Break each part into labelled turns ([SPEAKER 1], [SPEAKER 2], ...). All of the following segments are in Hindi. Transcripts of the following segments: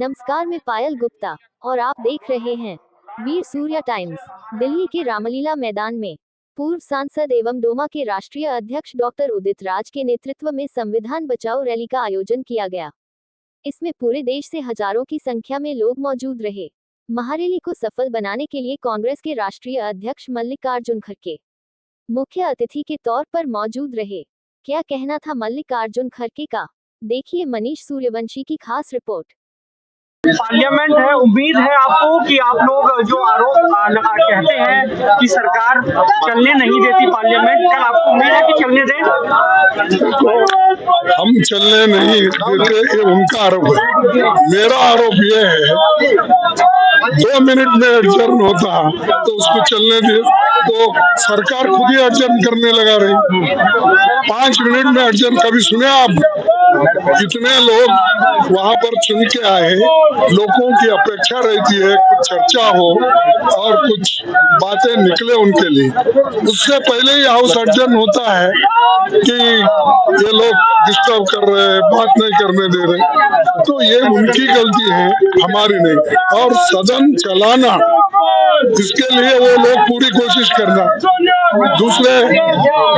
[SPEAKER 1] नमस्कार, मैं पायल गुप्ता और आप देख रहे हैं वीर सूर्या टाइम्स। दिल्ली के रामलीला मैदान में पूर्व सांसद एवं डोमा के राष्ट्रीय अध्यक्ष डॉक्टर उदित राज के नेतृत्व में संविधान बचाओ रैली का आयोजन किया गया। इसमें पूरे देश से हजारों की संख्या में लोग मौजूद रहे। महारैली को सफल बनाने के लिए कांग्रेस के राष्ट्रीय अध्यक्ष मल्लिकार्जुन खड़गे मुख्य अतिथि के तौर पर मौजूद रहे। क्या कहना था मल्लिकार्जुन खड़गे का, देखिए मनीष सूर्यवंशी की खास रिपोर्ट।
[SPEAKER 2] पार्लियामेंट है, उम्मीद है आपको कि आप लोग जो आरोप कहते हैं कि सरकार चलने नहीं देती पार्लियामेंट, कल आपको उम्मीद है कि चलने दें?
[SPEAKER 3] हम चलने नहीं देते, ये उनका आरोप है। मेरा आरोप ये है 2 मिनट में अड़चन होता तो उसको चलने दे, तो सरकार खुद ही अड़चन करने लगा रही। 5 मिनट में अड़चन कभी सुने आप? कितने लोग वहाँ पर चुन के आए, लोगों की अपेक्षा रहती है कुछ चर्चा हो और कुछ बातें निकले उनके लिए। उससे पहले ही हाउस अड़चन होता है कि ये लोग डिस्टर्ब कर रहे हैं, बात नहीं करने दे रहे, तो ये उनकी गलती है, हमारी नहीं। और सदन चलाना, इसके लिए वो लोग पूरी कोशिश करना, दूसरे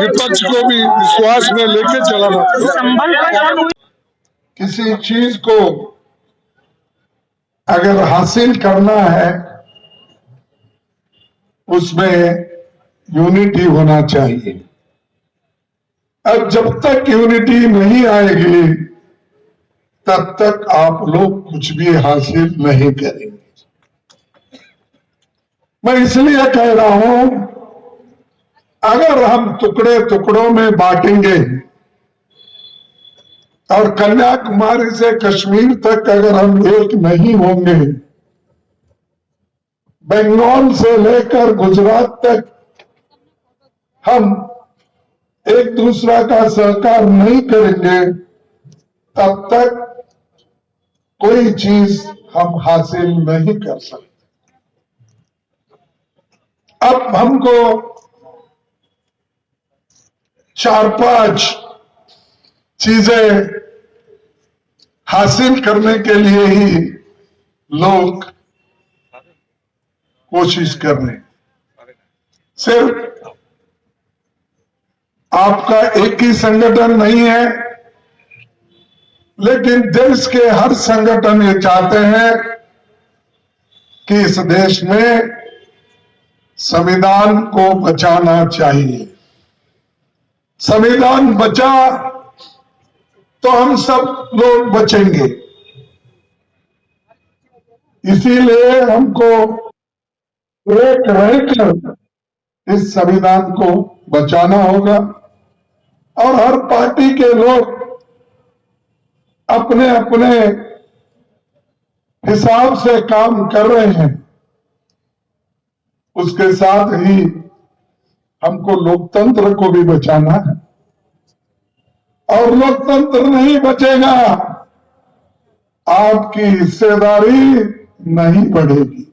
[SPEAKER 3] विपक्ष को भी विश्वास में लेके चलाना।
[SPEAKER 4] किसी चीज को अगर हासिल करना है उसमें यूनिटी होना चाहिए। अब जब तक यूनिटी नहीं आएगी तब तक आप लोग कुछ भी हासिल नहीं करेंगे। मैं इसलिए कह रहा हूं, अगर हम टुकड़े टुकड़ों में बांटेंगे और कन्याकुमारी से कश्मीर तक अगर हम एक नहीं होंगे, बंगाल से लेकर गुजरात तक हम एक दूसरा का सहकार नहीं करेंगे, तब तक कोई चीज हम हासिल नहीं कर सकते। अब हमको 4-5 चीजें हासिल करने के लिए ही लोग कोशिश कर रहे हैं। सिर्फ आपका एक ही संगठन नहीं है, लेकिन देश के हर संगठन ये चाहते हैं कि इस देश में संविधान को बचाना चाहिए। संविधान बचा तो हम सब लोग बचेंगे। इसीलिए हमको एक रहकर इस संविधान को बचाना होगा और हर पार्टी के लोग अपने अपने हिसाब से काम कर रहे हैं। उसके साथ ही हमको लोकतंत्र को भी बचाना है, और लोकतंत्र नहीं बचेगा, आपकी हिस्सेदारी नहीं बढ़ेगी।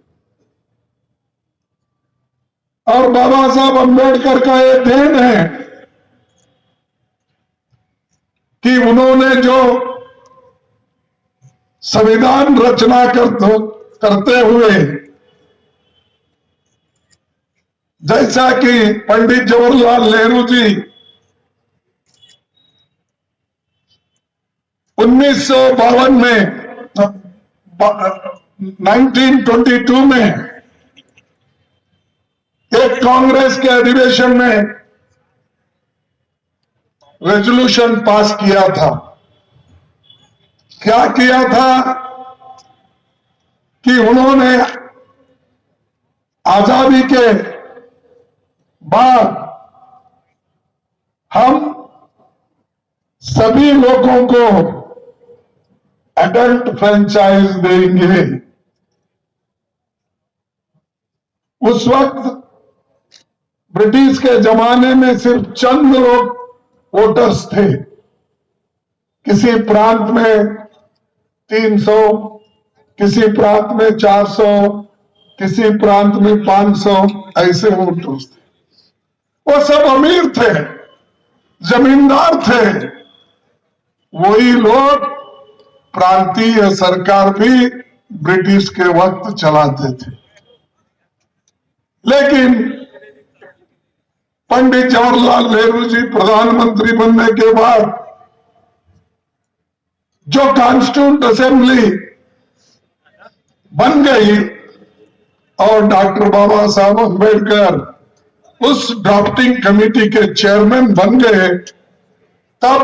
[SPEAKER 4] और बाबा साहब अम्बेडकर का ये देन है कि उन्होंने जो संविधान रचना करते हुए, जैसा कि पंडित जवाहरलाल नेहरू जी 1952 में 1922 में एक कांग्रेस के अधिवेशन में रेजोल्यूशन पास किया था। क्या किया था कि उन्होंने आजादी के बाद हम सभी लोगों को एडल्ट फ्रेंचाइज देंगे। उस वक्त ब्रिटिश के जमाने में सिर्फ चंद लोग वोटर्स थे। किसी प्रांत में 300, किसी प्रांत में 400, किसी प्रांत में 500 ऐसे वोटर्स थे। वो सब अमीर थे, जमींदार थे। वही लोग प्रांतीय सरकार भी ब्रिटिश के वक्त चलाते थे। लेकिन पंडित जवाहरलाल नेहरू जी प्रधानमंत्री बनने के बाद जो कॉन्स्टिट्यूंट असेंबली बन गई और डॉक्टर बाबा साहब अम्बेडकर उस ड्राफ्टिंग कमेटी के चेयरमैन बन गए, तब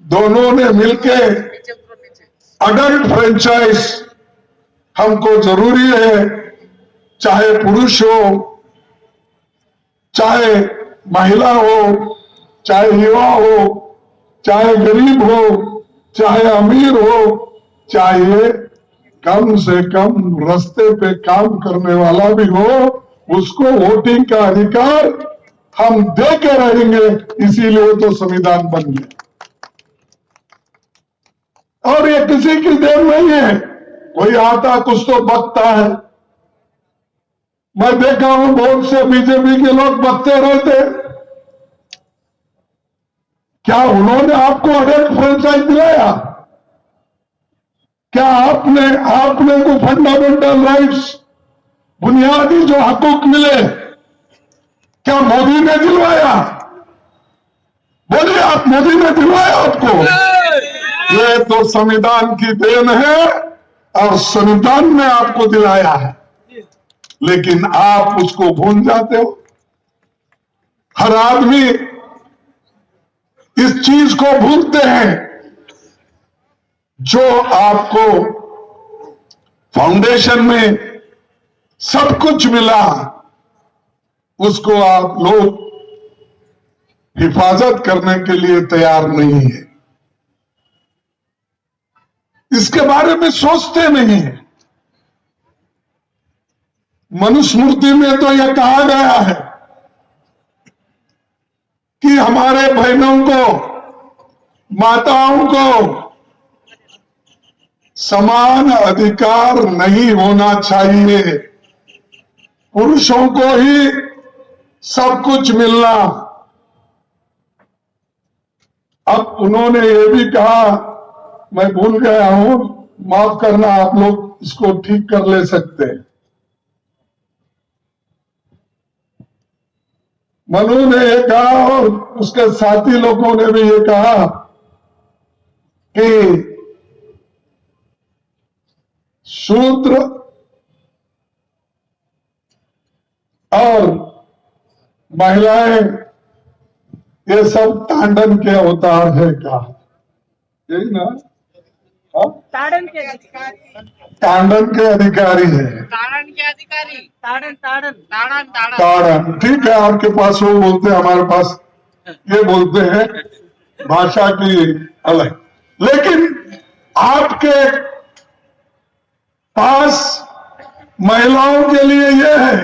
[SPEAKER 4] दोनों ने मिलकर अडल्ट फ्रेंचाइज हमको जरूरी है, चाहे पुरुष हो, चाहे महिला हो, चाहे युवा हो, चाहे गरीब हो, चाहे अमीर हो, चाहे कम से कम रास्ते पे काम करने वाला भी हो, उसको वोटिंग का अधिकार हम दे के रहेंगे। इसीलिए तो संविधान बन गया। और ये किसी की देन नहीं है, कोई आता कुछ तो बकता है। मैं देखा हूं बहुत से बीजेपी के लोग बकते रहते। क्या उन्होंने आपको अडल्ट फ्रेंचाइज दिलाया? क्या आपने को फंडामेंटल राइट्स, बुनियादी जो हकूक मिले, क्या मोदी ने दिलवाया? बोलिए, आप मोदी ने दिलवाया आपको? ये तो संविधान की देन है और संविधान ने आपको दिलाया है, लेकिन आप उसको भूल जाते हो। हर आदमी इस चीज को भूलते हैं, जो आपको फाउंडेशन में सब कुछ मिला, उसको आप लोग हिफाजत करने के लिए तैयार नहीं है, इसके बारे में सोचते नहीं है। मनुस्मृति में तो यह कहा गया है कि हमारे बहनों को, माताओं को समान अधिकार नहीं होना चाहिए, पुरुषों को ही सब कुछ मिलना। अब उन्होंने ये भी कहा, मैं भूल गया हूं, माफ करना, आप लोग इसको ठीक कर ले सकते हैं। मनु ने ये कहा और उसके साथी लोगों ने भी ये कहा कि शूद्र और महिलाएं ये सब तांडन के अवतार है। कहा यही ना?
[SPEAKER 5] ताड़न के अधिकारी,
[SPEAKER 4] तांडन के अधिकारी है।
[SPEAKER 5] ताड़न के अधिकारी, ताड़न ताड़न ताड़न ताड़न
[SPEAKER 4] ताड़न, ठीक है, आपके पास वो बोलते हैं, हमारे पास ये बोलते हैं, भाषा की अलग। लेकिन आपके पास महिलाओं के लिए ये है,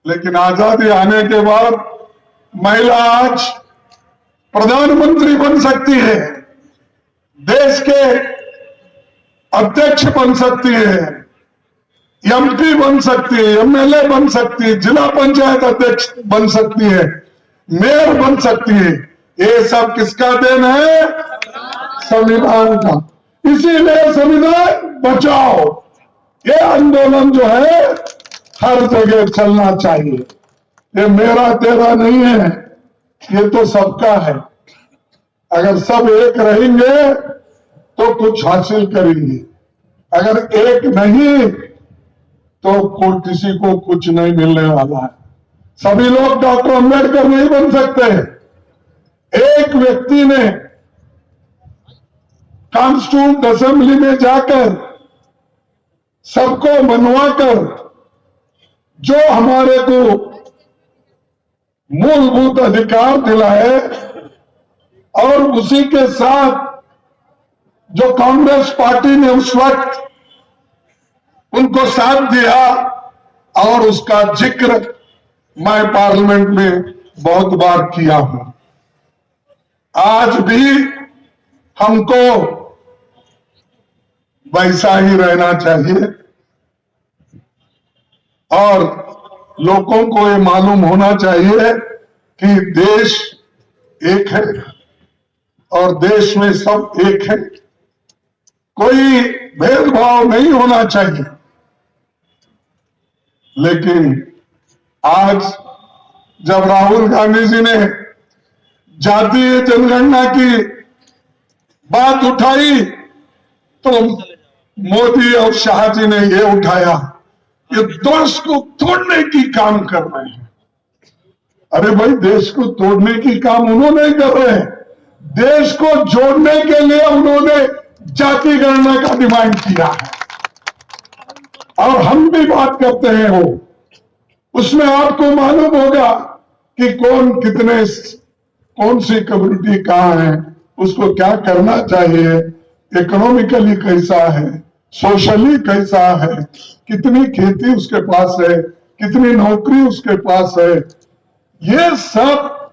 [SPEAKER 4] लेकिन आजादी आने के बाद महिला आज प्रधानमंत्री बन सकती है, देश के अध्यक्ष बन सकती है, एमपी बन सकती है, एमएलए बन सकती है, जिला पंचायत अध्यक्ष बन सकती है, मेयर बन सकती है। ये सब किसका देन है? संविधान का। इसीलिए संविधान बचाओ, ये आंदोलन जो है हर जगह चलना चाहिए। ये मेरा तेरा नहीं है, ये तो सबका है। अगर सब एक रहेंगे तो कुछ हासिल करेंगे, अगर एक नहीं तो किसी को कुछ नहीं मिलने वाला है। सभी लोग डॉक्टर अम्बेडकर नहीं बन सकते। एक व्यक्ति ने कॉन्स्टिट्यूंट असेंबली में जाकर सबको मनवाकर जो हमारे को मूलभूत अधिकार दिलाए, और उसी के साथ जो कांग्रेस पार्टी ने उस वक्त उनको साथ दिया, और उसका जिक्र मैं पार्लियामेंट में बहुत बार किया हूं। आज भी हमको वैसा ही रहना चाहिए, और लोगों को ये मालूम होना चाहिए कि देश एक है और देश में सब एक है। कोई भेदभाव नहीं होना चाहिए। लेकिन आज जब राहुल गांधी जी ने जातीय जनगणना की बात उठाई तो मोदी और शाह जी ने ये उठाया, ये देश को तोड़ने की काम कर रहे हैं। अरे भाई, देश को तोड़ने की काम उन्होंने कर रहे हैं, देश को जोड़ने के लिए उन्होंने जाति गणना का डिमांड किया है। और हम भी बात करते हैं वो, उसमें आपको मालूम होगा कि कौन सी कम्युनिटी कहां है, उसको क्या करना चाहिए, इकोनॉमिकली कैसा है, सोशली कैसा है, कितनी खेती उसके पास है, कितनी नौकरी उसके पास है, ये सब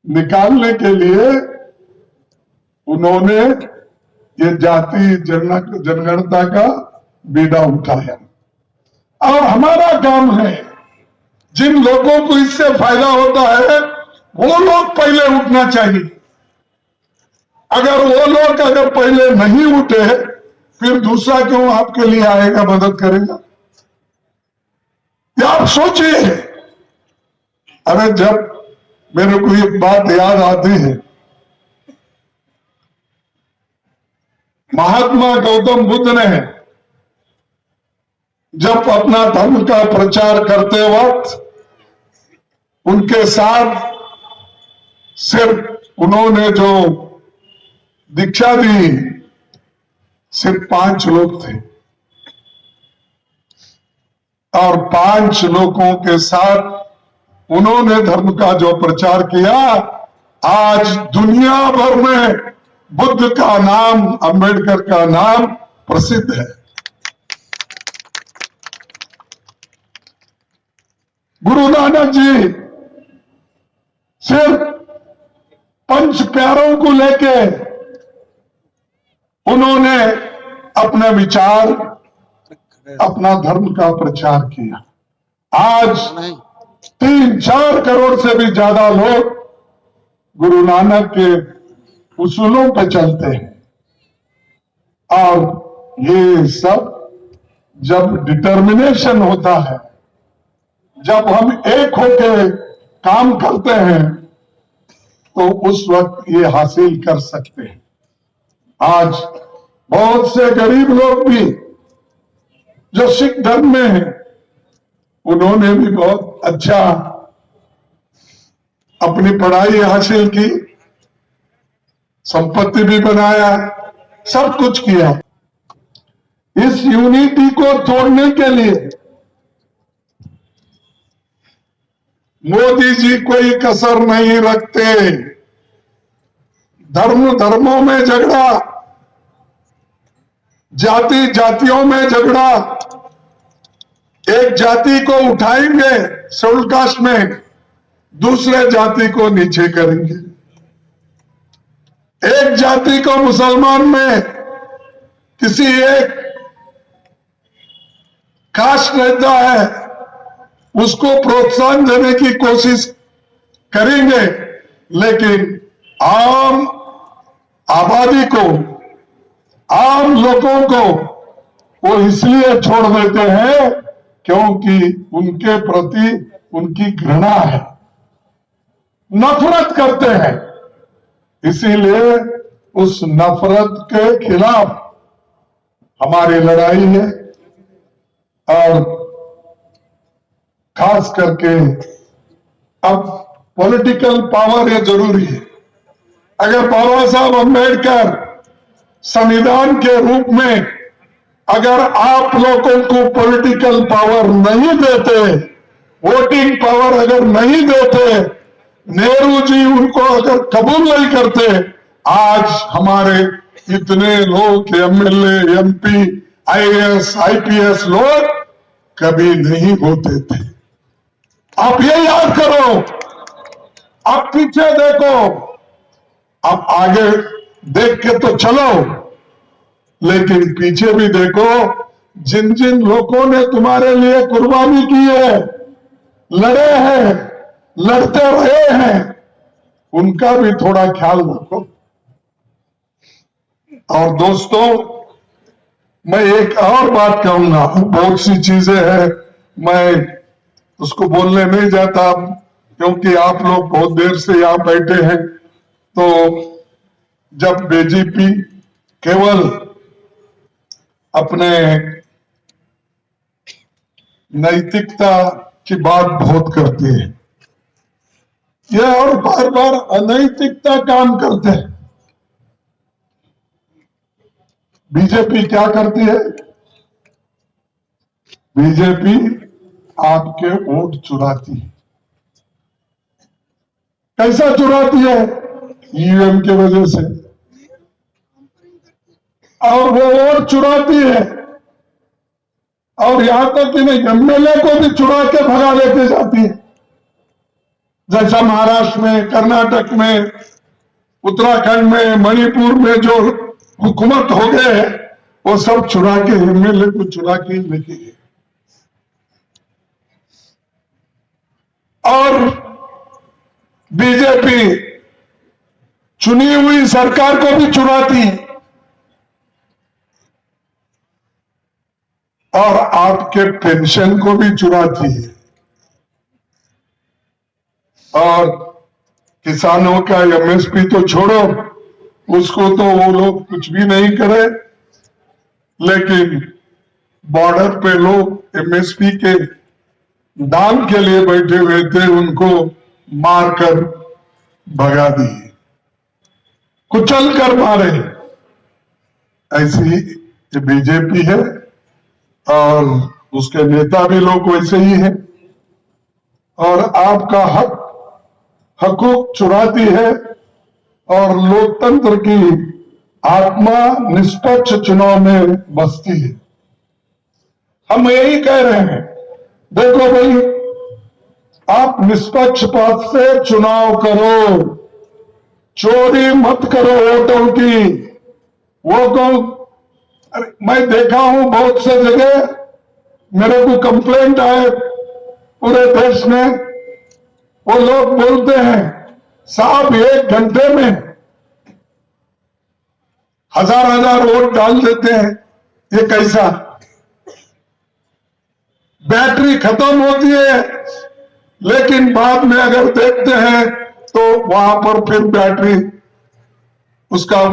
[SPEAKER 4] निकालने के लिए उन्होंने ये जाति जनगणना का बीड़ा उठाया। और हमारा काम है, जिन लोगों को इससे फायदा होता है वो लोग पहले उठना चाहिए। अगर वो लोग पहले नहीं उठे, फिर दूसरा क्यों आपके लिए आएगा, मदद करेगा? या आप सोचिए। अरे जब मेरे को एक बात याद आती है, महात्मा गौतम बुद्ध ने जब अपना धर्म का प्रचार करते वक्त उनके साथ सिर्फ उन्होंने जो दीक्षा दी, सिर्फ 5 लोग थे। और 5 लोगों के साथ उन्होंने धर्म का जो प्रचार किया, आज दुनिया भर में बुद्ध का नाम, अंबेडकर का नाम प्रसिद्ध है। गुरु नानक जी सिर्फ 5 प्यारों को लेके उन्होंने अपने विचार, अपना धर्म का प्रचार किया। आज 3-4 करोड़ से भी ज्यादा लोग गुरु नानक के उसूलों पे चलते हैं। और ये सब जब डिटर्मिनेशन होता है, जब हम एक होके काम करते हैं, तो उस वक्त ये हासिल कर सकते हैं। आज बहुत से गरीब लोग भी जो सिख धर्म में हैं, उन्होंने भी बहुत अच्छा अपनी पढ़ाई हासिल की, संपत्ति भी बनाया, सब कुछ किया। इस यूनिटी को तोड़ने के लिए मोदी जी कोई कसर नहीं रखते। धर्मों में झगड़ा, जातियों में झगड़ा, एक जाति को उठाएंगे शेड्यूल कास्ट में, दूसरे जाति को नीचे करेंगे। एक जाति को मुसलमान में किसी एक कास्ट रहता है, उसको प्रोत्साहन देने की कोशिश करेंगे, लेकिन आम आबादी को, आम लोगों को वो इसलिए छोड़ देते हैं क्योंकि उनके प्रति उनकी घृणा है, नफरत करते हैं। इसीलिए उस नफरत के खिलाफ हमारी लड़ाई है। और खास करके अब पॉलिटिकल पावर ये जरूरी है। अगर बाबा साहब अम्बेडकर संविधान के रूप में अगर आप लोगों को पॉलिटिकल पावर नहीं देते, वोटिंग पावर अगर नहीं देते, नेहरू जी उनको अगर कबूल नहीं करते, आज हमारे इतने लोग एमएलए, एमपी, आईएएस, आईपीएस लोग कभी नहीं होते थे। आप ये याद करो, अब पीछे देखो, अब आगे देख के तो चलो, लेकिन पीछे भी देखो। जिन जिन लोगों ने तुम्हारे लिए कुर्बानी की है, लड़े हैं, लड़ते रहे हैं, उनका भी थोड़ा ख्याल रखो। और दोस्तों, मैं एक और बात कहूंगा, बहुत सी चीजें हैं, मैं उसको बोलने नहीं जाता क्योंकि आप लोग बहुत देर से यहां बैठे हैं। तो जब बीजेपी केवल अपने नैतिकता की बात बहुत करती है, यह और बार बार अनैतिकता काम करते हैं। बीजेपी क्या करती है? बीजेपी आपके वोट चुराती है। कैसा चुराती है? ईवीएम की वजह से। और वो वोट चुराती है, और यहां तक कि नहीं, एमएलए को भी चुरा के भगा लेके जाती है। जैसा महाराष्ट्र में, कर्नाटक में, उत्तराखंड में, मणिपुर में जो हुकूमत हो गए हैं, वो सब चुरा के, एमएलए को चुरा के लेके गए। और बीजेपी चुनी हुई सरकार को भी चुराती है और आपके पेंशन को भी चुराती है। और किसानों का एमएसपी तो छोड़ो, उसको तो वो लोग कुछ भी नहीं करे, लेकिन बॉर्डर पे लोग एमएसपी के दाम के लिए बैठे हुए थे, उनको मारकर भगा दिए, कुचल कर मारे। ऐसी बीजेपी है और उसके नेता भी लोग वैसे ही हैं, और आपका हकूक चुराती है और लोकतंत्र की आत्मा निष्पक्ष चुनाव में बसती है। हम यही कह रहे हैं, देखो भाई, आप निष्पक्ष पद से चुनाव करो, चोरी मत करो वोटों की। वो कौन? अरे मैं देखा हूं बहुत से जगह, मेरे को कंप्लेंट आए पूरे देश में, वो लोग बोलते हैं साहब 1 घंटे में 1000 वोट डाल देते हैं। ये कैसा? बैटरी खत्म होती है, लेकिन बाद में अगर देखते हैं तो वहां पर फिर बैटरी, उसका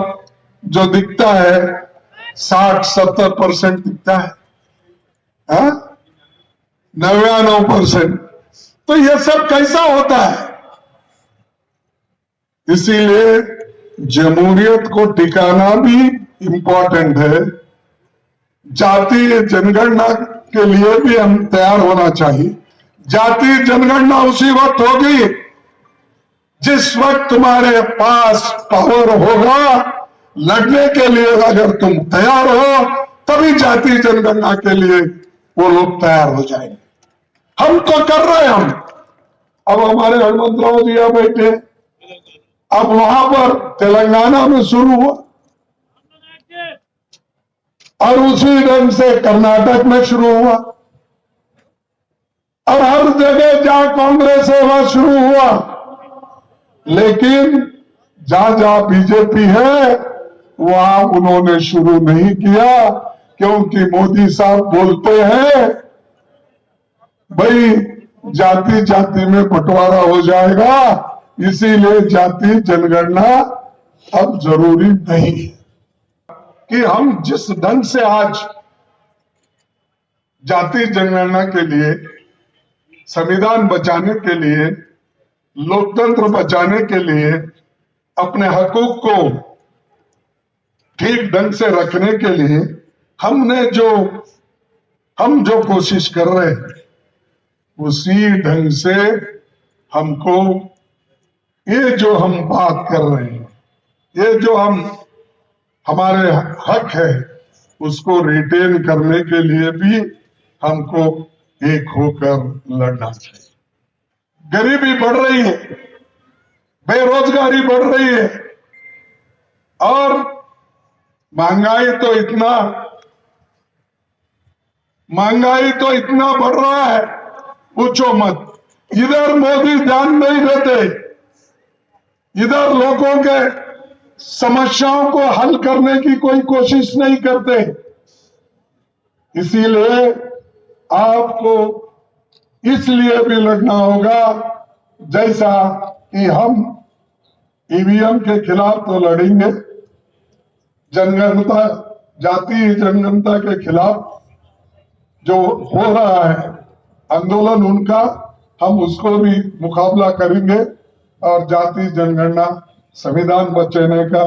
[SPEAKER 4] जो दिखता है 60-70% दिखता है, 99%। तो ये सब कैसा होता है? इसीलिए जमहूरियत को टिकाना भी इंपॉर्टेंट है। जातीय जनगणना के लिए भी हम तैयार होना चाहिए। जातीय जनगणना उसी वक्त होगी जिस वक्त तुम्हारे पास पावर होगा लड़ने के लिए। अगर तुम तैयार हो तभी जातीय जनगणना के लिए वो लोग तैयार हो जाएंगे। हम तो कर रहे हैं। हम अब हमारे हनुमंत राव जी यहां बैठे, अब वहां पर तेलंगाना में शुरू हुआ और उसी ढंग से कर्नाटक में शुरू हुआ, और हर जगह जहां कांग्रेस है वहां शुरू हुआ। लेकिन जहां जहां बीजेपी है वहां उन्होंने शुरू नहीं किया, क्योंकि मोदी साहब बोलते हैं भाई जाति जाति में बंटवारा हो जाएगा, इसीलिए जाति जनगणना अब जरूरी नहीं है। कि हम जिस ढंग से आज जाति जनगणना के लिए, संविधान बचाने के लिए, लोकतंत्र बचाने के लिए, अपने हकूक को ठीक ढंग से रखने के लिए हम जो कोशिश कर रहे हैं, उसी ढंग से हमको ये जो हम बात कर रहे हैं, ये जो हमारे हक है, उसको रिटेन करने के लिए भी हमको एक होकर लड़ना चाहिए। गरीबी बढ़ रही है, बेरोजगारी बढ़ रही है, और महंगाई तो इतना बढ़ रहा है, पूछो मत। इधर मोदी ध्यान नहीं देते, इधर लोगों के समस्याओं को हल करने की कोई कोशिश नहीं करते। इसीलिए आपको इसलिए भी लड़ना होगा, जैसा कि हम ईवीएम के खिलाफ तो लड़ेंगे, जनगणना, जातीय जनगणना के खिलाफ जो हो रहा है आंदोलन उनका, हम उसको भी मुकाबला करेंगे और जातीय जनगणना, संविधान बचाने का,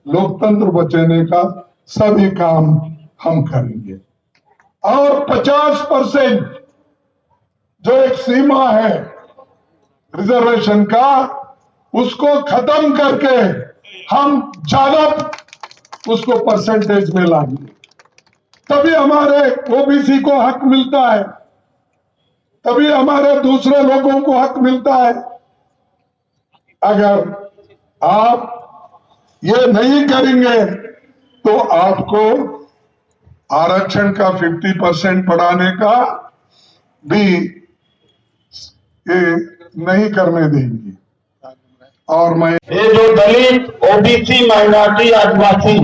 [SPEAKER 4] लोकतंत्र बचाने का सभी काम हम करेंगे। और 50% जो एक सीमा है रिजर्वेशन का, उसको खत्म करके हम ज्यादा उसको परसेंटेज में लाएंगे, तभी हमारे ओबीसी को हक मिलता है, तभी हमारे दूसरे लोगों को हक मिलता है। अगर आप ये नहीं करेंगे तो आपको आरक्षण का 50% बढ़ाने का भी ये नहीं करने देंगे। और मैं
[SPEAKER 6] ये जो दलित, ओबीसी, माइनॉरिटी, आदिवासी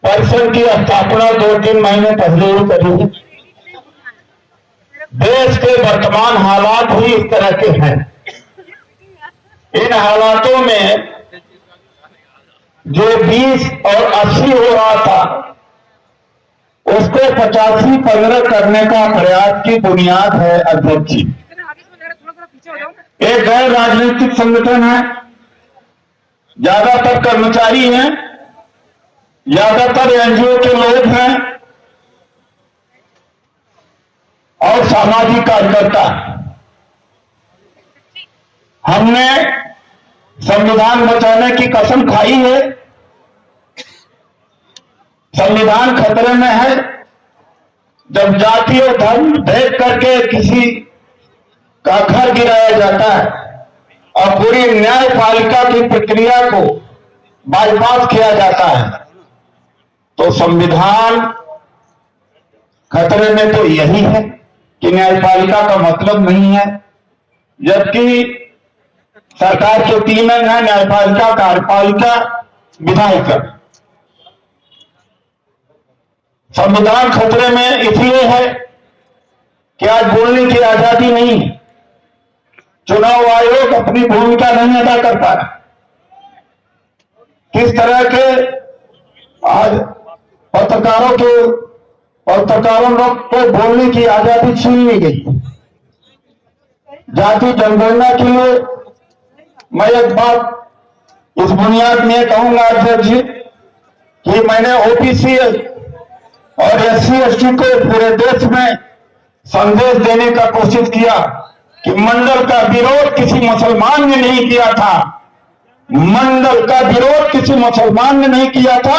[SPEAKER 6] परिषद की स्थापना 2-3 महीने पहले ही करी है। देश के वर्तमान हालात ही इस तरह के हैं। इन हालातों में जो 20 और 80 हो रहा था, उसको 85-15 करने का प्रयास की बुनियाद है अध्यक्ष जी। एक गैर राजनीतिक संगठन है, ज्यादातर कर्मचारी हैं, ज्यादातर एनजीओ के लोग हैं और सामाजिक कार्यकर्ता। हमने संविधान बचाने की कसम खाई है। संविधान खतरे में है जब जाति और धर्म भेद करके किसी का घर गिराया जाता है और पूरी न्यायपालिका की प्रक्रिया को बाईपास किया जाता है, तो संविधान खतरे में तो यही है कि न्यायपालिका का मतलब नहीं है। जबकि सरकार के 3 अंग है, न्यायपालिका, कार्यपालिका, विधायिका। संविधान खतरे में इसलिए है कि आज बोलने की आजादी नहीं है। चुनाव आयोग अपनी भूमिका नहीं अदा कर पा रहा। किस तरह के आज पत्रकारों को बोलने की आजादी छीन ली गई। जाति जनगणना के लिए मैं एक बात इस बुनियाद में कहूंगा अध्यक्ष जी कि मैंने ओबीसी और एससी एसटी को पूरे देश में संदेश देने का कोशिश किया कि मंडल का विरोध किसी मुसलमान ने नहीं किया था। मंडल का विरोध किसी मुसलमान ने नहीं किया था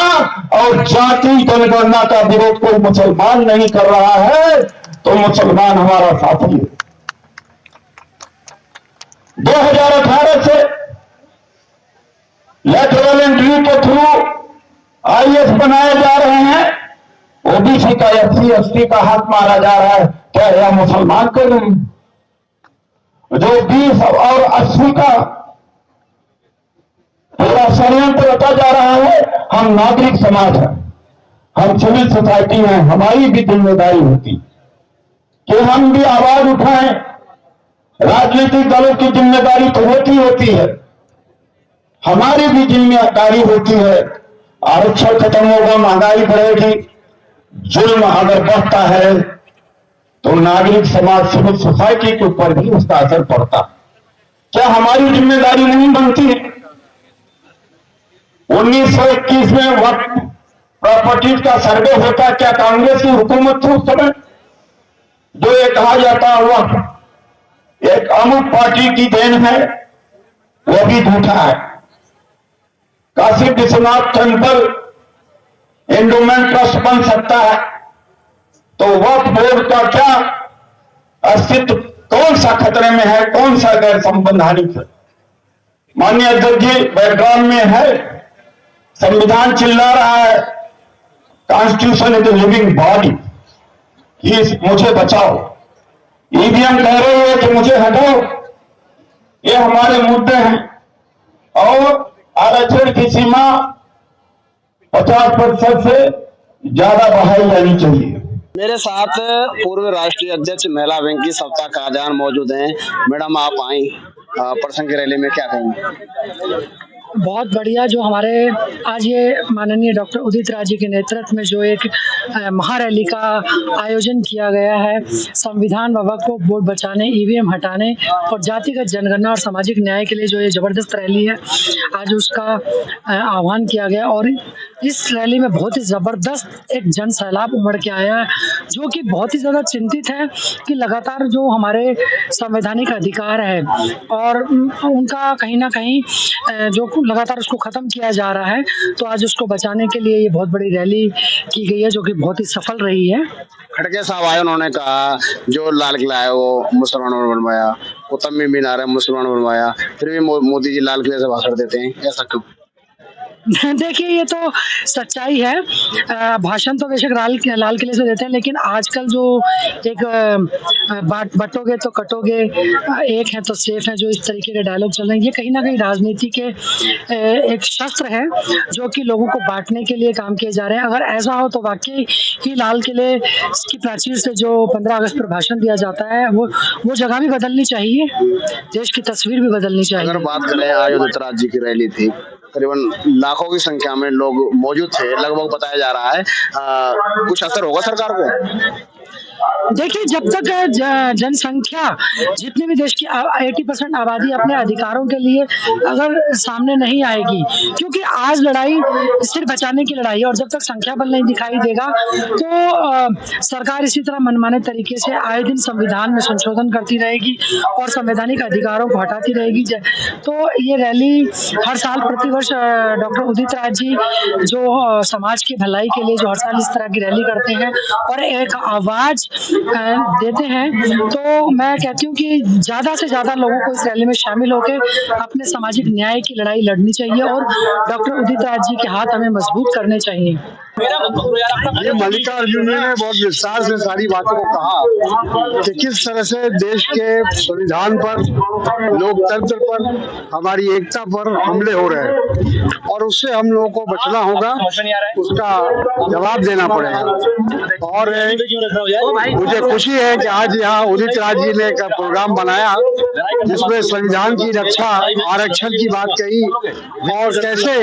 [SPEAKER 6] और जाति जनगणना का विरोध कोई मुसलमान नहीं कर रहा है, तो मुसलमान हमारा साथी है। 2018 से लेटरल एंट्री के थ्रू आईएएस बनाए जा रहे हैं। ओबीसी का, एससी एसटी का हाथ मारा जा रहा है। क्या यह मुसलमान कर रहे हैं? जो 20 और 80 का पूरा षड्यंत्र रचा जा रहा है। हम नागरिक समाज हैं, हम सिविल सोसाइटी हैं, हमारी भी जिम्मेदारी होती कि हम भी आवाज उठाएं। राजनीतिक दलों की जिम्मेदारी तो होती है, हमारी भी जिम्मेदारी होती है। आरक्षण खत्म होगा, महंगाई बढ़ेगी, जुल्म अगर बढ़ता है तो नागरिक समाज, सिविल सोसाइटी के ऊपर भी उसका असर पड़ता। क्या हमारी जिम्मेदारी नहीं बनती है? 1921 में वक्फ प्रॉपर्टीज का सर्वे होता, क्या कांग्रेस की हुकूमत थी उस समय? जो ये कहा जाता वक्फ एक अमुक पार्टी की देन है, वो भी झूठा है। Kashi Vishwanath temple endowment trust बन सकता है, तो वक्फ बोर्ड का क्या अस्तित्व, कौन सा खतरे में है, कौन सा गैर संवैधानिक है? माननीय अध्यक्ष जी, बैकग्राउंड में है, संविधान चिल्ला रहा है, constitution is a living body, मुझे बचाओ। ईवीएम कह रही है कि मुझे हटाओ। ये हमारे मुद्दे हैं और आरक्षण की सीमा 50% से ज्यादा बढ़ाई जानी चाहिए।
[SPEAKER 7] मेरे साथ पूर्व राष्ट्रीय अध्यक्ष महिला विंग की सविता कादियान मौजूद हैं। मैडम, आप आई प्रसंग की रैली में, क्या कहेंगे?
[SPEAKER 8] बहुत बढ़िया। जो हमारे आज ये माननीय डॉक्टर उदित राज जी के नेतृत्व में जो एक महारैली का आयोजन किया गया है, संविधान व वक्फ को वोट बचाने, ईवीएम हटाने और जातिगत जनगणना और सामाजिक न्याय के लिए जो ये जबरदस्त रैली है, आज उसका आह्वान किया गया। और इस रैली में बहुत ही जबरदस्त एक जन सैलाब उमड़ के आया है, जो कि बहुत ही ज्यादा चिंतित है कि लगातार जो हमारे संवैधानिक अधिकार है और उनका कहीं ना कहीं जो लगातार उसको खत्म किया जा रहा है, तो आज उसको बचाने के लिए ये बहुत बड़ी रैली की गई है, जो कि बहुत ही सफल रही है।
[SPEAKER 7] खड़गे साहब आए, उन्होंने कहा जो लाल किला है वो मुसलमानों ने बनवाया, कुतुब मीनार है मुसलमानों ने बनवाया, फिर भी मोदी जी लाल किले से भाषण देते हैं, ऐसा क्यों?
[SPEAKER 8] देखिए, ये तो सच्चाई है। भाषण तो बेशक लाल किले से देते हैं, लेकिन आजकल जो एक बटोगे तो कटोगे, एक है तो सेफ है, जो इस तरीके के डायलॉग चल रहे हैं, ये कहीं ना कहीं राजनीति के एक शस्त्र है जो कि लोगों को बांटने के लिए काम किए जा रहे हैं। अगर ऐसा हो तो वाकई ही लाल किले की प्राचीर से जो 15 अगस्त पर भाषण दिया जाता है, वो जगह भी बदलनी चाहिए, देश की तस्वीर भी बदलनी चाहिए।
[SPEAKER 7] अगर बात करें, आज उदित राज जी की रैली थी, करीबन लाखों की संख्या में लोग मौजूद थे, लगभग बताया जा रहा है। कुछ असर होगा सरकार को?
[SPEAKER 8] देखिए, जब तक जनसंख्या जितने भी देश की 80% आबादी अपने अधिकारों के लिए अगर सामने नहीं आएगी, क्योंकि आज लड़ाई सिर्फ बचाने की लड़ाई है, और जब तक संख्या बल नहीं दिखाई देगा तो सरकार इसी तरह मनमाने तरीके से आए दिन संविधान में संशोधन करती रहेगी और संवैधानिक अधिकारों को हटाती रहेगी। तो ये रैली हर साल प्रतिवर्ष डॉक्टर उदित राज जी जो समाज की भलाई के लिए जो हर साल इस तरह की रैली करते हैं और एक आवाज देते हैं, तो मैं कहती हूँ कि ज्यादा से ज्यादा लोगों को इस रैली में शामिल होकर अपने सामाजिक न्याय की लड़ाई लड़नी चाहिए और डॉक्टर उदित राज जी के हाथ हमें मजबूत करने चाहिए।
[SPEAKER 3] ये मल्लिकार्जुन ने बहुत विस्तार से सारी बातों को कहा कि किस तरह से देश के संविधान पर, लोकतंत्र पर, हमारी एकता पर हमले हो रहे हैं और उससे हम लोगों को बचना होगा, उसका जवाब देना पड़ेगा। और मुझे खुशी है कि आज यहाँ उदित राज जी ने एक प्रोग्राम बनाया जिसमें संविधान की रक्षा, आरक्षण की बात कही और कैसे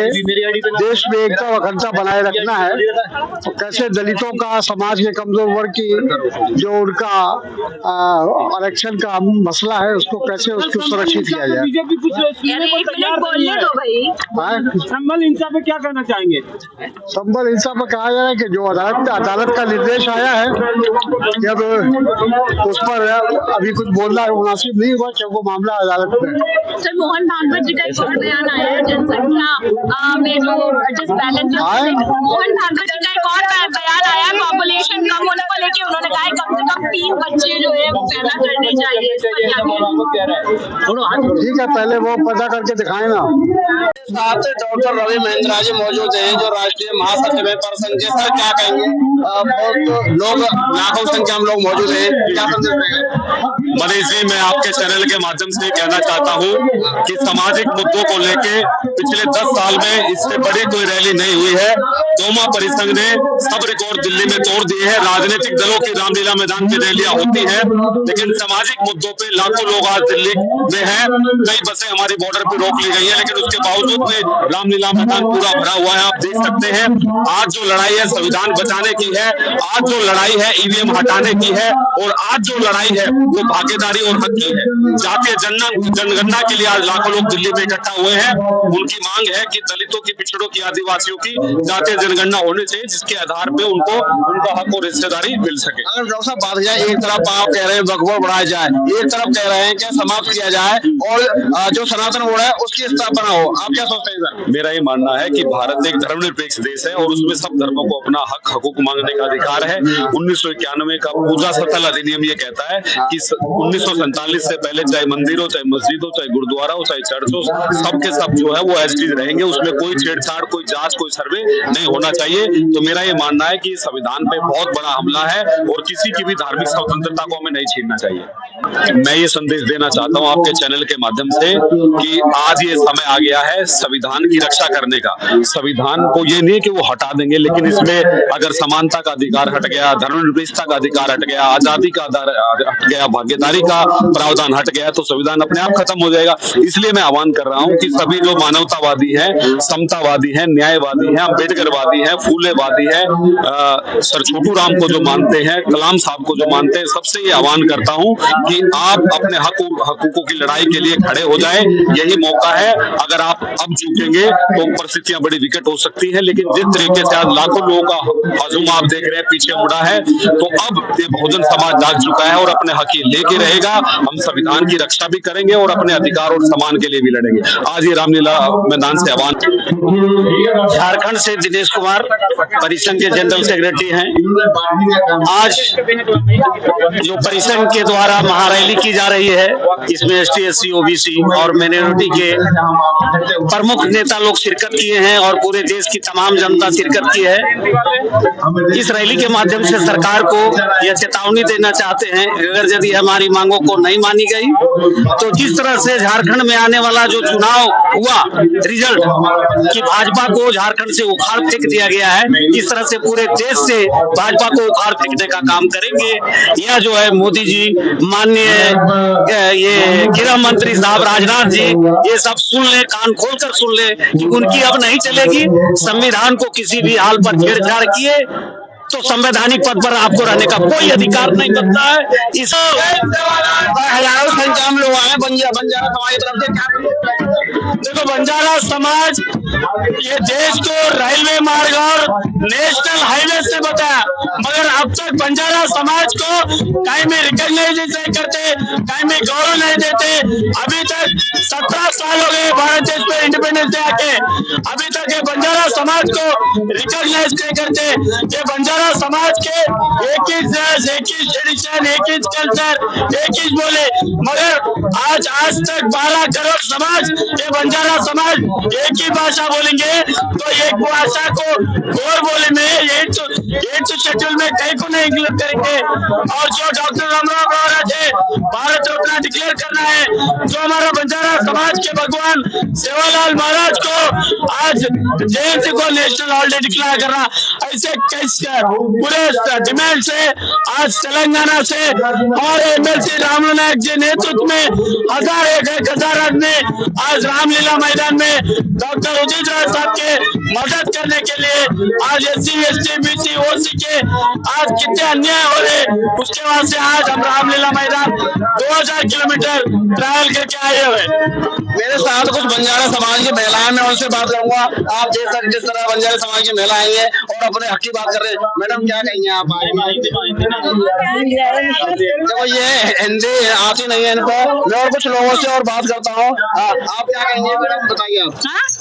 [SPEAKER 3] देश में एकता व अखंडता बनाए रखना है, तो कैसे दलितों का, समाज के कमजोर वर्ग की जो उनका आरक्षण का मसला है, उसको कैसे उसको सुरक्षित किया जाए।
[SPEAKER 2] संबल हिंसा पे क्या कहना चाहेंगे?
[SPEAKER 3] संबल हिंसा पर कहा जा रहा है कि जो अदालत का निर्देश आया है कि अब उस पर अभी कुछ बोलना मुनासिब नहीं हुआ, क्योंकि वो मामला अदालत में।
[SPEAKER 9] सर, मोहन भागवत जी का एक और बयान आया है जनसंख्या में जो डिसबैलेंस, मोहन भागवत जी का एक और बयान आया है पॉपुलेशन कम होने को लेके, उन्होंने कहा है कम से कम 3 बच्चे जो है वो पैदा करने चाहिए।
[SPEAKER 3] ठीक है, पहले वो पैदा करके दिखाए ना।
[SPEAKER 7] साथ डॉक्टर रवि महेंद्रा जी मौजूद हैं, जो राष्ट्रीय महासचिव है परिसंघ के। सर, क्या कहेंगे? बहुत लोग, लाखों संख्या में लोग मौजूद हैं, क्या संदेश देंगे?
[SPEAKER 10] मनीष जी, मैं आपके चैनल के माध्यम से कहना चाहता हूं कि सामाजिक मुद्दों को लेके पिछले 10 साल में इससे बड़ी कोई रैली नहीं हुई है। दोमा परिसंघ ने सब रिकॉर्ड दिल्ली में तोड़ दिए हैं। राजनीतिक दलों की रामलीला मैदान की रैलियां होती हैं, लेकिन सामाजिक मुद्दों पे लाखों लोग आज दिल्ली में हैं। कई बसें हमारी बॉर्डर पे रोक ली गई है, लेकिन उसके बावजूद में रामलीला मैदान पूरा भरा हुआ है। आप देख सकते हैं, आज जो लड़ाई है संविधान बचाने की है, आज जो लड़ाई है ईवीएम हटाने की है, और आज जो लड़ाई है वो भागीदारी और हक की है। जातीय जनगणना के लिए आज लाखों लोग दिल्ली में इकट्ठा हुए हैं। उनकी मांग है कि दलितों की, पिछड़ों की, आदिवासियों की जातीय जनगणना होनी चाहिए, जिसके आधार पे उनको उनका हक और हिस्सेदारी मिल सके।
[SPEAKER 7] अगर डॉक्टर साहब बात जाए, एक तरफ आप कह रहे हैं वक्फ बोर्ड बढ़ाया जाए, एक तरफ कह रहे हैं कि समाप्त किया जाए और जो सनातन बोर्ड है उसकी स्थापना हो, आप क्या सोचते हैं सर?
[SPEAKER 10] मेरा ये मानना है कि भारत एक धर्मनिरपेक्ष देश है और उसमें सब धर्मों को अपना हक, हकूक मांगने का अधिकार है। 1991 का पूजा स्थल अधिनियम ये कहता है कि 1947 से पहले चाहे मंदिर हो, चाहे मस्जिद हो, चाहे गुरुद्वारा हो, चाहे चर्च हो, सबके सब जो है वो एज इट इज रहेंगे। उसमें कोई छेड़छाड़, कोई जांच, कोई सर्वे नहीं होना चाहिए। तो मेरा ये मानना है कि संविधान पे बहुत बड़ा हमला है और किसी की भी धार्मिक स्वतंत्रता को हमें नहीं छीनना चाहिए। मैं ये संदेश देना चाहता हूँ आपके चैनल के माध्यम से कि आज ये समय आ गया है संविधान की रक्षा करने का। संविधान को ये नहीं कि वो हटा देंगे, लेकिन इसमें अगर समानता का अधिकार हट गया, धर्मनिरपेक्षता का अधिकार हट गया, आजादी का हट गया, भागीदारी का प्रावधान हट गया, तो संविधान अपने आप खत्म हो जाएगा। इसलिए मैं आह्वान कर रहा हूँ कि सभी जो मानवतावादी है, समतावादी है, न्यायवादी है, अम्बेडकरवादी है, फूलेवादी है, सर छोटू राम को जो मानते हैं, कलाम साहब को जो मानते हैं, सबसे ये आह्वान करता हूँ कि आप अपने हकूकों की लड़ाई के लिए खड़े हो जाएं। यही मौका है। अगर आप अब झुकेंगे तो परिस्थितियां बड़ी विकट हो सकती हैं। लेकिन जिस तरीके से आज लाखों लोगों का हजूम आप देख रहे हैं पीछे मुड़ा है, तो अब ये बहुजन समाज जाग चुका है और अपने हक लेके रहेगा। हम संविधान की रक्षा भी करेंगे और अपने अधिकार और सम्मान के लिए भी लड़ेंगे। आज ये रामलीला मैदान से आह्वान।
[SPEAKER 7] झारखंड से दिनेश कुमार परिसंघ के जनरल सेक्रेटरी हैं। आज जो परिसंघ के द्वारा महारैली की जा रही है, इसमें ST SC OBC और माइनॉरिटी के प्रमुख नेता लोग शिरकत किए हैं और पूरे देश की तमाम जनता शिरकत की है। इस रैली के माध्यम से सरकार को यह चेतावनी देना चाहते हैं, अगर यदि हमारी मांगों को नहीं मानी गई तो जिस तरह से झारखंड में आने वाला जो चुनाव हुआ रिजल्ट कि भाजपा को झारखंड से उखाड़ फेंक दिया गया है, इस तरह से पूरे देश से भाजपा को उखाड़ फेंकने का काम करेंगे। यह जो है मोदी जी, माननीय ये गृह मंत्री साहब राजनाथ जी, ये सब सुन ले, कान खोलकर सुन ले कि उनकी अब नहीं चलेगी। संविधान को किसी भी हाल पर छेड़छाड़ किए तो संवैधानिक पद पर आपको रहने का कोई अधिकार नहीं बनता है। इस हजारों संख्या में लोग आए बंजारा समाज की तरफ से। देखो, बंजारा समाज ये देश को रेलवे मार्ग और नेशनल हाईवे से बताया, मगर अब तक बंजारा समाज को कहीं में रिकॉग्नाइज नहीं करते, कहीं में गौरव नहीं देते। अभी तक 17 साल हो गए भारत देश में इंडिपेंडेंस डे आके, अभी तक ये बंजारा समाज को रिकॉग्नाइज नहीं करते। ये बंजारा समाज के एक ही ड्रेस, एक ही ट्रेडिशन, एक ही कल्चर, एक ही बोले, मगर आज तक 12 करोड़ समाज, ये बंजारा समाज एक ही भाषा बोलेंगे तो एक भाषा को और बोले में एट शेड्यूल में कहीं को नहीं इंक्लूड करेंगे। और जो डॉक्टर रामराव महाराज है, भारत रत्न डिक्लेयर करना है, जो हमारा बंजारा समाज के भगवान सेवालाल महाराज को आज जयंती को नेशनल हॉलिडे डिक्लेयर करना, ऐसे कैसे पूरे डिमांड से आज तेलंगाना से और MLC रामलू नायक जी नेतृत्व में एक हजार आदमी आज रामलीला मैदान में डॉक्टर उदित राज साहब के मदद करने के लिए आज SC ST BC OC के आज कितने अन्याय हो रहे, उसके बाद से आज हम रामलीला मैदान 2000 किलोमीटर ट्रैवल करके आए हुए। मेरे साथ कुछ बंजारा समाज की महिलाएं, मैं उनसे बात करूंगा। आप देख सकते जिस तरह बंजारा समाज की महिला आई है और अपने हक की बात कर रहे हैं। मैडम क्या कहेंगे आप? देखो, ये हिंदी आती नहीं है इनको, मैं और कुछ लोगों से और बात करता हूँ। आप क्या कहेंगे मैडम, बताइए आप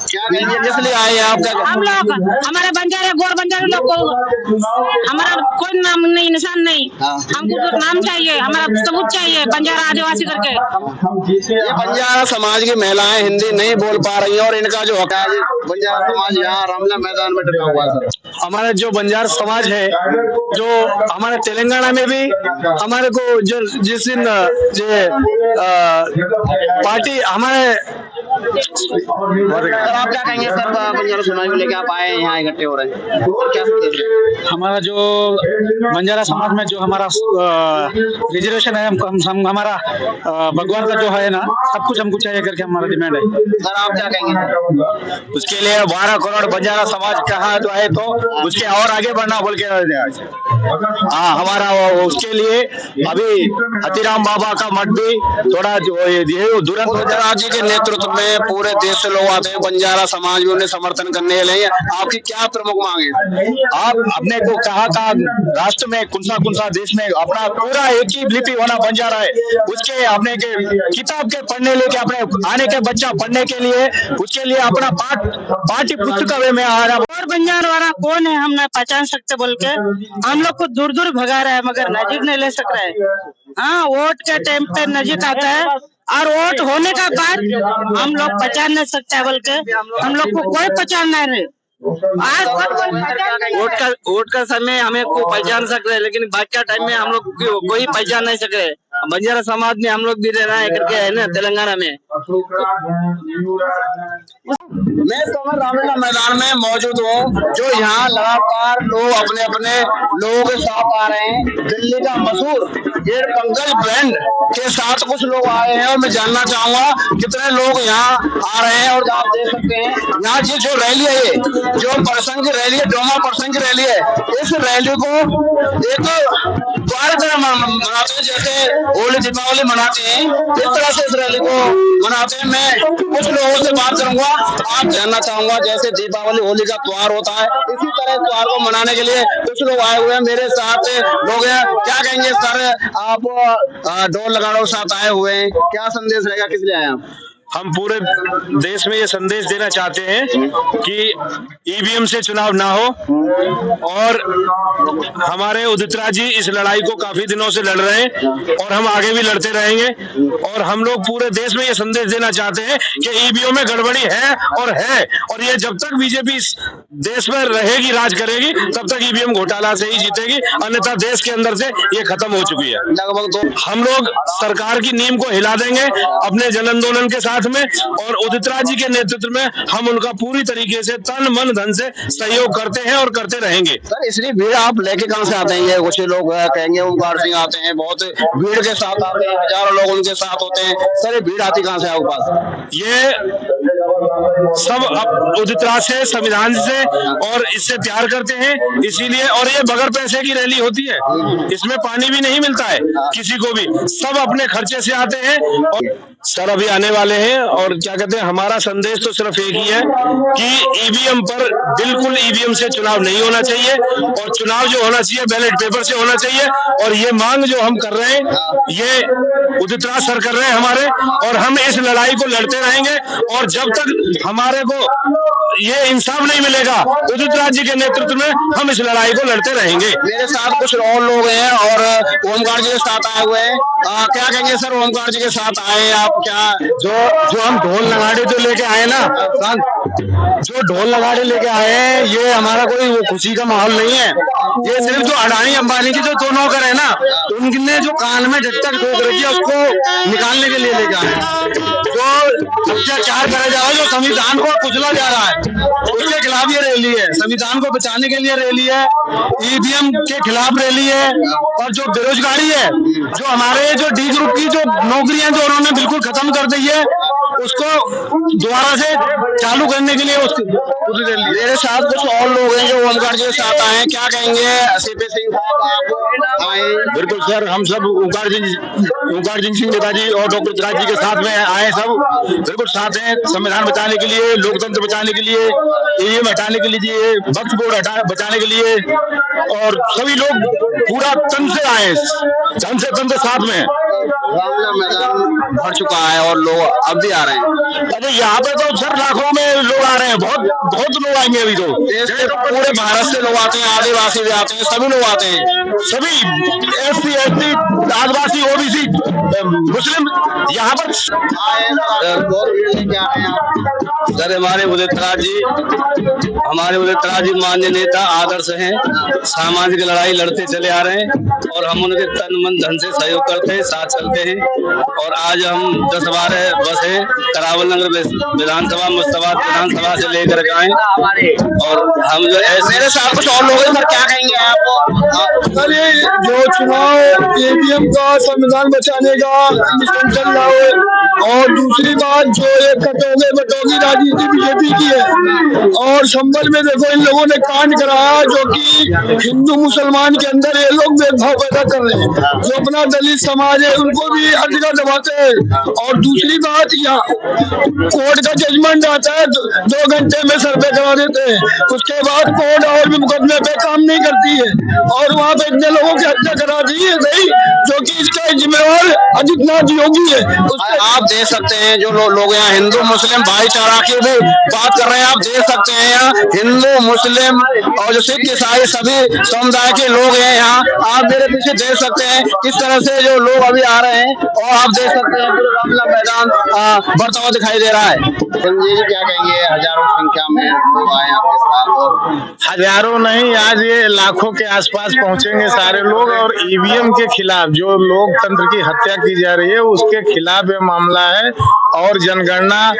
[SPEAKER 7] क्या कहेंगे, किस लिए आए हैं आप? क्या हम लोग हमारे बंजारे गोर बंजारे लोग को हमारा कोई नाम नहीं, निशान नहीं, हमको तो नाम चाहिए, हमारा सबूत चाहिए बंजारा आदिवासी करके। ये बंजारा समाज की महिलाएं हिंदी नहीं बोल पा रही है और इनका जो हक है, बंजारा समाज यहाँ रामलीला मैदान में डटा हुआ है। हमारा जो बंजारा समाज है, जो हमारे तेलंगाना में भी हमारे को जो जिस दिन पार्टी हमारे आप क्या कहेंगे सर, बंजारा समाज को लेके आप आए यहाँ इकट्ठे हो रहे हैं, क्या हमारा जो बंजारा समाज में जो हमारा रिजर्वेशन है, हम हमारा भगवान का जो है ना, सब कुछ हमको चाहिए करके हमारा डिमांड है। सर आप क्या कहेंगे? उसके लिए 12 करोड़ बंजारा समाज कहाँ जो है, तो उसके और आगे बढ़ना बोल के हाँ, हमारा उसके लिए अभी हतीराम बाबा का मठ भी थोड़ा जो दुरंत राज्य के नेतृत्व में पूरे देश से लोग आते हैं, बंजारा समाज भी उन्हें समर्थन करने के लिए। आपकी क्या प्रमुख मांग है? आप अपने को कहा राष्ट्र में कौन सा देश में अपना पूरा एक ही लिपि होना बंजारा है, उसके अपने के किताब के पढ़ने लेके अपने आने के बच्चा पढ़ने के लिए उसके लिए अपना पाठ्य पुस्तक में आ रहा।
[SPEAKER 11] और बंजारा वाला कौन है हम ना पहचान सकते बोल के हम लोग को दूर दूर भगा रहा है, मगर नजीक नहीं ले सक रहा है। हाँ, वोट के टाइम पे नजीक आता है और वोट होने का बाद हम लोग पहचान नहीं सकते बोल के हम लोग को कोई पहचान नहीं रहे। वोट का समय हमें को पहचान सकते हैं, लेकिन बाद का टाइम में हम लोग कोई पहचान नहीं सक रहे।
[SPEAKER 7] बंजारा समाज में हम लोग भी रह रहे हैं करके है ना तेलंगाना में। मैं सोमर रामलीला मैदान में मौजूद हूँ, जो यहाँ लगातार लोग अपने अपने लोगों के साथ आ रहे हैं। दिल्ली का मशहूर ये पंकज बैंड के साथ कुछ लोग आए हैं और मैं जानना चाहूंगा कितने लोग यहाँ आ रहे हैं। और आप देख सकते हैं यहाँ की जो रैली है, ये जो परसंग की रैली है, डोमा परसंग की रैली है, इस रैली को एक द्वार तरह मनाते हैं, जैसे होली दीपावली मनाते हैं इस तरह से इस रैली को मनाते हैं। मैं कुछ लोगों से बात करूंगा, आप जानना चाहूंगा जैसे दीपावली होली का त्योहार होता है, इसी तरह त्योहार को मनाने के लिए कुछ लोग आए हुए हैं मेरे साथ लोग हैं। क्या कहेंगे सर, आप ढोल लगाने के साथ आए हुए हैं, क्या संदेश रहेगा, किस लिए आए आप?
[SPEAKER 10] हम पूरे देश में ये संदेश देना चाहते हैं कि ईवीएम से चुनाव ना हो, और हमारे उदित राज जी इस लड़ाई को काफी दिनों से लड़ रहे हैं और हम आगे भी लड़ते रहेंगे। और हम लोग पूरे देश में ये संदेश देना चाहते हैं कि ईवीएम में गड़बड़ी है, और ये जब तक बीजेपी इस देश में रहेगी, राज करेगी, तब तक ईवीएम घोटाला से ही जीतेगी, अन्यथा देश के अंदर से ये खत्म हो चुकी है।
[SPEAKER 7] लगभग तो
[SPEAKER 10] हम लोग सरकार की नींव को हिला देंगे अपने जन आंदोलन के साथ में, और उदित राज जी के नेतृत्व में हम उनका पूरी तरीके से तन मन धन से सहयोग करते हैं और करते रहेंगे।
[SPEAKER 7] सर इसलिए भीड़ आप लेके कहाँ से आते हैं? ये कुछ लोग कहेंगे ओमकार सिंह आते हैं, बहुत भीड़ के साथ आते हैं, हजारों लोग उनके साथ होते हैं। सर ये भीड़ आती कहाँ से आपके पास?
[SPEAKER 10] ये सब उदित राज से, संविधान से और इससे प्यार करते हैं, इसीलिए। और ये बगैर पैसे की रैली होती है, इसमें पानी भी नहीं मिलता है किसी को भी, सब अपने खर्चे से आते हैं। और सर अभी आने वाले हैं, और क्या कहते हैं, हमारा संदेश तो सिर्फ एक ही है कि ईवीएम पर बिल्कुल ईवीएम से चुनाव नहीं होना चाहिए, और चुनाव जो होना चाहिए बैलेट पेपर से होना चाहिए। और ये मांग जो हम कर रहे हैं, ये उदित राज सर कर रहे हैं हमारे, और हम इस लड़ाई को लड़ते रहेंगे। और जब तक हमारे को ये इंसाफ नहीं मिलेगा उदित राज जी के नेतृत्व में, हम इस लड़ाई को लड़ते रहेंगे।
[SPEAKER 7] मेरे साथ कुछ और लोग हैं और ओमकार जी के साथ आए हुए हैं। क्या कहेंगे सर, ओमकार जी के साथ आए आप? क्या
[SPEAKER 10] जो हम ढोल नगाड़े जो लेके आए ना, जो ढोल नगाड़े लेके आए हैं, ये हमारा कोई वो खुशी का माहौल नहीं है। ये सिर्फ जो अडानी अंबानी की जो दो नौकर है ना, उनने जो कान में झटक ठोक रखी है, उसको निकालने के लिए लेके आए। जो अत्याचार करा जा रहा है, जो संविधान को कुचला जा रहा है, उसके खिलाफ ये रैली है। संविधान को बचाने के लिए रैली है, ईवीएम के खिलाफ रैली है, और जो बेरोजगारी है, जो हमारे जो डी ग्रुप की जो नौकरियां जो उन्होंने बिल्कुल खत्म कर दी है, उसको दोबारा से चालू करने के लिए
[SPEAKER 7] मेरे साथ कुछ और लोग हैं जो ओमकार जी के साथ आए हैं। क्या कहेंगे सीपी सिंह साहब आए?
[SPEAKER 10] बिल्कुल सर, हम सब ओमकार सिंह नेताजी और डॉक्टर राज जी के साथ में आए, सब बिल्कुल साथ हैं संविधान बचाने के लिए, लोकतंत्र बचाने के लिए, ईवीएम हटाने के लिए, वक्फ बोर्ड बचाने के लिए, और सभी लोग पूरा तन से आए, तन से साथ में।
[SPEAKER 7] रामलीला मैदान भर चुका है और लोग अब भी आ रहे हैं।
[SPEAKER 10] अरे यहाँ पे तो सर लाखों में लोग आ रहे हैं, बहुत लोग आएंगे अभी तो।
[SPEAKER 7] देश के पूरे भारत से लोग आते हैं, आदिवासी भी आते हैं, सभी लोग आते हैं,
[SPEAKER 10] सभी SC ST आदिवासी OBC मुस्लिम यहाँ पर
[SPEAKER 7] सर। हमारे उदित राज जी माननीय नेता आदर्श हैं, सामाजिक लड़ाई लड़ते चले आ रहे हैं, और हम उनके तन मन धन से सहयोग करते हैं, साथ चलते हैं। और आज हम 10-12 बस है करावल नगर विधानसभा मुस्ताबाद विधानसभा से लेकर आए, और हम जो मेरे साथ कुछ और लोग हैं। सर क्या कहेंगे आप?
[SPEAKER 3] सर ये जो चुनाव ईवीएम का संविधान बचाने का मिशन चल रहा है, और दूसरी बात जो ये बटोगी राजनीति बीजेपी की है, और संभल में देखो इन लोगों ने कांड कराया, जो कि हिंदू मुसलमान के अंदर ये लोग भेदभाव पैदा कर रहे हैं। जो अपना दलित समाज है उनको भी हर जगह दबाते हैं। और दूसरी बात, यहाँ कोर्ट का जजमेंट आता है, 2 घंटे में सर्वे करा देते हैं, उसके बाद कोर्ट और भी मुकदमे पे काम नहीं करती है, और वहाँ पे इतने लोगों की हत्या करा दी है गई, जो कि इसका जिम्मेवार आदित्यनाथ योगी है।
[SPEAKER 7] आप देख सकते हैं जो लोग यहाँ हिंदू मुस्लिम भाईचारा की भी बात कर रहे हैं। आप देख सकते हैं यहाँ हिंदू मुस्लिम और जो सिख ईसाई सभी समुदाय के लोग हैं यहाँ। आप मेरे पीछे देख सकते हैं किस तरह से जो लोग अभी आ रहे हैं, और आप देख सकते हैं रामलीला मैदान बढ़ता हुआ दिखाई दे रहा है। क्या कहेंगे, हजारों संख्या में लोग आए आपके साथ?
[SPEAKER 12] हजारों नहीं, आज ये लाखों के आसपास पहुंचेंगे सारे लोग। और ईवीएम के खिलाफ जो लोकतंत्र की हत्या की जा रही है उसके खिलाफ ये मामला है। और जनगणना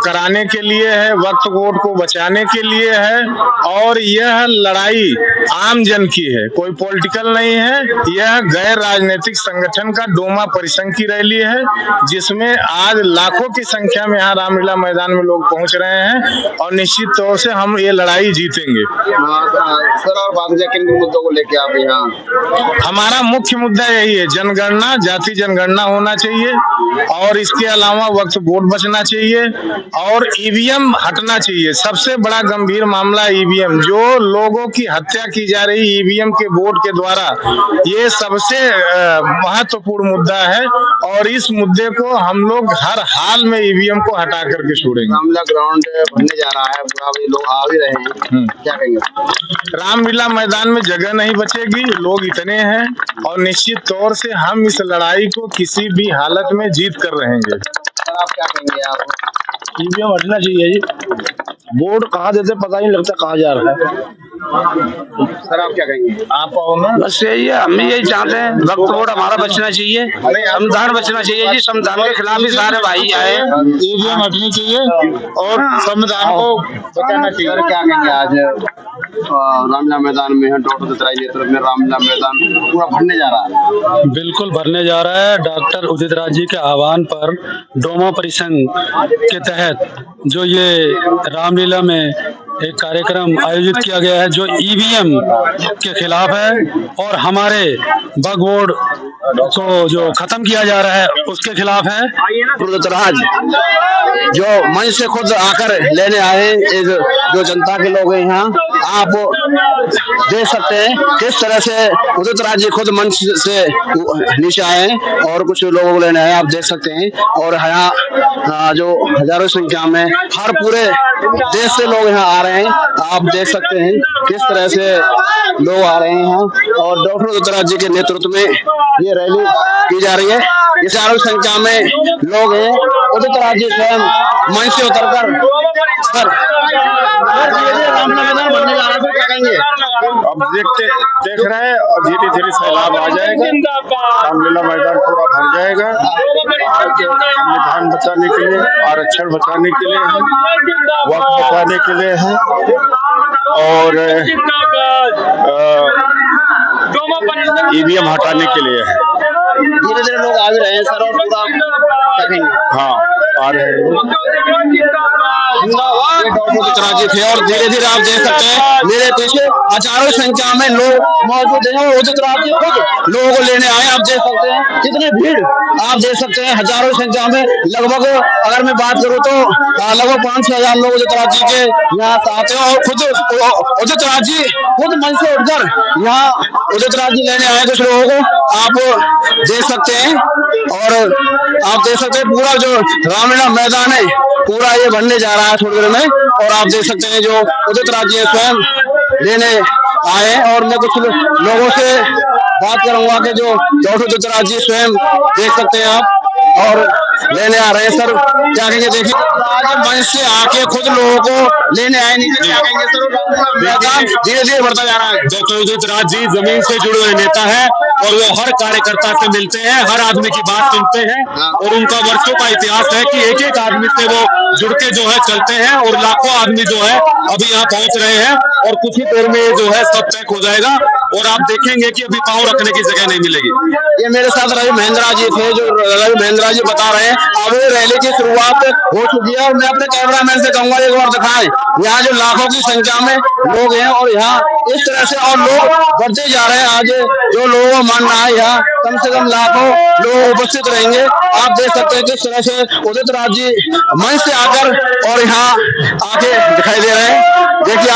[SPEAKER 12] कराने के लिए है, वक्त वोट को बचाने के लिए है। और यह लड़ाई आम जन की है, कोई पॉलिटिकल नहीं है। यह गैर राजनीतिक संगठन का डोमा परिसंघ की रैली है, जिसमें आज लाखों की संख्या में यहाँ रामलीला मैदान में लोग पहुंच रहे हैं। और निश्चित तौर से हम ये लड़ाई जीतेंगे।
[SPEAKER 13] सर, और बात किन मुद्दों को लेके आप यहाँ?
[SPEAKER 12] हमारा मुख्य मुद्दा यही है, जनगणना, जाति जनगणना होना चाहिए। और इसके अलावा वक्त वोट बचना चाहिए और ईवीएम हटना चाहिए। सबसे बड़ा गंभीर मामला ईवीएम, जो लोगों की हत्या की जा रही ईवीएम के वोट के द्वारा, ये सबसे महत्वपूर्ण मुद्दा है। और इस मुद्दे को हम लोग हर हाल में ईवीएम को हटा करके छोड़ेंगे।
[SPEAKER 13] रामलीला ग्राउंड बनने जा रहा है, पूरा लोग आ भी रहे हैं, क्या कहेंगे?
[SPEAKER 12] रामलीला मैदान में जगह नहीं बचेगी, लोग इतने हैं। और निश्चित तौर से हम इस लड़ाई को किसी भी हालत में जीत कर रहेंगे।
[SPEAKER 13] सर, आप क्या कहेंगे? आप
[SPEAKER 12] ईवीएम हटना चाहिए जी। वोट कहाँ देते पता नहीं लगता कहाँ जा रहा है।
[SPEAKER 13] सर, आप क्या कहेंगे?
[SPEAKER 12] आप आओ ना।
[SPEAKER 7] बस यही है, हम भी यही चाहते हैं, वक्त वोट हमारा बचना चाहिए, संविधान बचना चाहिए जी। संविधान के खिलाफ भी सारे भाई आए,
[SPEAKER 12] ईवीएम हटनी चाहिए और संविधान को बचाना चाहिए।
[SPEAKER 13] सर, क्या कहेंगे? आज रामलीला मैदान में है, डॉक्टर उदित राज नेतृत्व में रामलीला मैदान पूरा भरने जा रहा है।
[SPEAKER 14] बिल्कुल भरने जा रहा है। डॉक्टर उदित राज जी के आह्वान पर डोमा परिसंघ के तहत जो ये रामलीला में एक कार्यक्रम आयोजित किया गया है, जो ईवीएम के खिलाफ है और हमारे वक्फ बोर्ड को जो खत्म किया जा रहा है उसके खिलाफ है।
[SPEAKER 7] उदित राज जो मंच से खुद आकर लेने आए, एक जो जनता के लोग हैं यहाँ, आप देख सकते हैं किस तरह से उदित राज जी खुद मंच से नीचे आए हैं और कुछ लोगों को लेने आए, आप देख सकते हैं। और यहाँ जो हजारों संख्या में हर पूरे देश से लोग यहाँ आ रहे हैं, आप देख सकते हैं किस तरह से लोग आ रहे हैं यहाँ। और डॉक्टर उदित राज जी के नेतृत्व में ये रैली की जा रही है, इस हजारों संख्या में लोग हैं। उदित राज जी स्वयं मंच से उतरकर
[SPEAKER 12] अब देख रहे हैं और धीरे धीरे सैलाब आ जाएगा, रामलीला मैदान पूरा भर जाएगा। संविधान बचाने के लिए, आरक्षण बचाने के लिए है, वक्त बचाने के लिए है और ईवीएम हटाने के लिए है।
[SPEAKER 13] धीरे धीरे लोग आ भी रहे हैं सर, और पूरा
[SPEAKER 12] हाँ आ रहे हैं।
[SPEAKER 7] जी थे और धीरे धीरे आप देख सकते हैं मेरे पीछे हजारों संख्या में लोग मौजूद हैं और उदित राज जी खुद लोगों को लेने आए, आप देख सकते हैं कितनी भीड़, आप देख सकते हैं हजारों संख्या में। लगभग अगर मैं बात करूं तो लगभग 5-6 हजार लोग उदित राज जी के यहाँ आते हैं। और खुद उदित राज जी खुद मंच से उठकर यहाँ उदित राज जी लेने आए कुछ लोगों को, आप देख सकते हैं। और आप देख सकते हैं पूरा जो रामलीला मैदान है पूरा ये बनने जा रहा है थोड़ी देर में। और आप देख सकते हैं जो उदित राज जी स्वयं लेने आए। और मैं कुछ लोगों से बात करूंगा कि जो डॉक्टर उदित राज जी स्वयं देख सकते हैं आप और लेने आ रहे हैं। सर, क्या कहेंगे? देखिए मंच से आके खुद लोगों को लेने आए, नीचे क्या कहेंगे सर? धीरे धीरे बढ़ता जा रहा है।
[SPEAKER 10] डॉक्टर उदित राज जी जमीन से जुड़े हुए नेता है और वो हर कार्यकर्ता से मिलते हैं, हर आदमी की बात सुनते हैं। और उनका वर्षों का इतिहास है कि एक एक आदमी से वो जुड़ के जो है चलते हैं। और लाखों आदमी जो है अभी यहाँ पहुंच रहे हैं और कुछ ही देर में जो है सब तय हो जाएगा। और आप देखेंगे कि अभी पाँव रखने की जगह नहीं मिलेगी।
[SPEAKER 7] ये मेरे साथ रवि महेंद्रा जी थे, जो रवि महेंद्रा जी बता रहे हैं अब रैली की शुरुआत हो चुकी है। और मैं अपने कैमरामैन से कहूंगा एक बार दिखाएं यहाँ जो लाखों की संख्या में लोग हैं और यहाँ इस तरह से और लोग बढ़ते जा रहे हैं। आज जो लोगों का मानना है यहाँ कम से कम लाखों लोग उपस्थित रहेंगे। आप देख सकते हैं किस तरह से उदित राज जी मंच से आकर और यहाँ आके दिखाई दे रहे हैं। देखिए आप